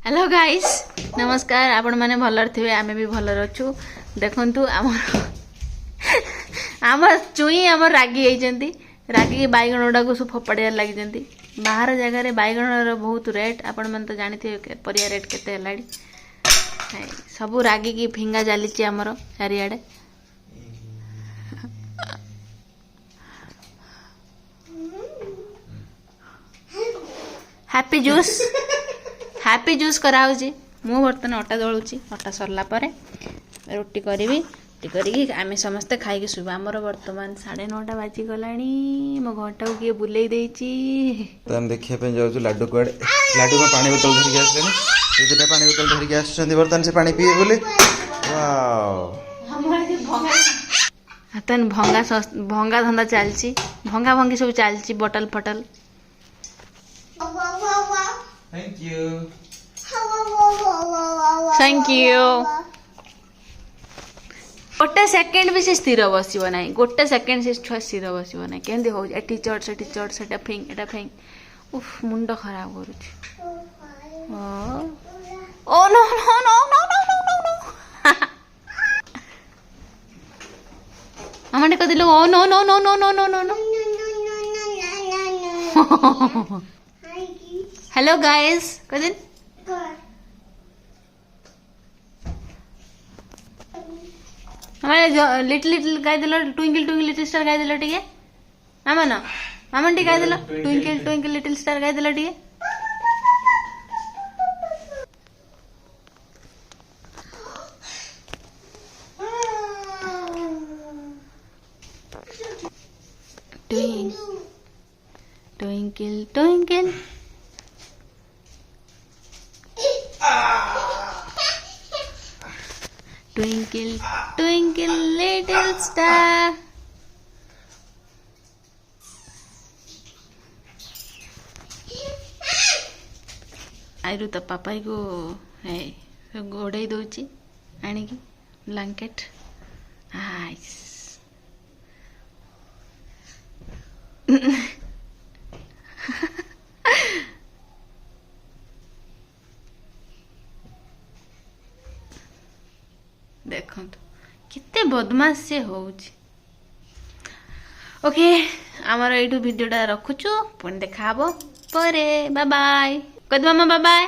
Hello guys नमस्कार आपण माने भलर थे आमे भी भलर अच्छु देखंतु आम चुई आम रागी होती रागी बैगण गुड़ा को सब फोपाड़िया लगी बाहर जगह बैगण बहुत रेट आपण मैंने तो जानते परिया रेट केते सबू रागी की फिंगा चली आमर चारिआडे हैप्पी जूस कराऊँगी मु बर्तन अटा दलुची अटा सरला रोटी करी रोटी करी आम समस्ते खाई शुभ आमर बर्तमान 9:30 बाजीगला मो घंटा को किए बुले देखा जाऊँ लाडू कड़े लाडू में पानी बोतल धरिक आसले पानी बोतल धरिक आसुँच बर्तमान से पानी पीए बोले भंगा धंदा चलती भंगा भंगी सब चलती बटल फटल थैंक यू गोटे सेकेंड भी से स्थिर बसो ना गोटे सेकेंड से छुआ स्थिर बसो ना केमती हो चढ़ से फेंग एटा फेंग उफ मुंड खराब करुच्ची oh no no no no no no no अमंटे कदिलो oh no no no no no no no no hello guys कदिन हमारे लिटिल लिटिल गाय दिलो ट्विंकल ट्विंकल लिटिल स्टार गाय दिलो टिके आमन आमन टी गाय दिलो ट्विंकल ट्विंकल लिटिल स्टार गाय दिलो टिके twinkle twinkle Twinkle, twinkle, little star. आयरु तो पापा को है गोड़े दौची आनिकी ब्लैंकेट आइस देखो कितने बदमाश से होउची ओके आमर ये वीडियोटा रखुचु पुणी देखा बाय बाय कद मामा बाय बाय।